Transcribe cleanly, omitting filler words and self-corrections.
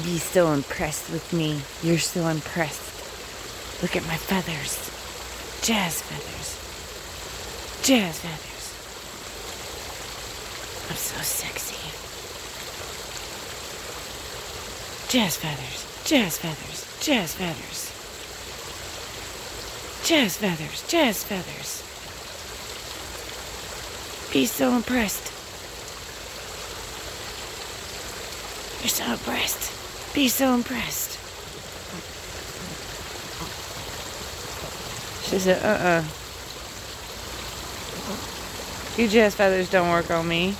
Be so impressed with me. You're so impressed. Look at my feathers. Jazz feathers. Jazz feathers. I'm so sexy. Jazz feathers. Jazz feathers. Jazz feathers. Jazz feathers. Jazz feathers. Be so impressed. You're so impressed. Be so impressed. She said, your jazz feathers don't work on me.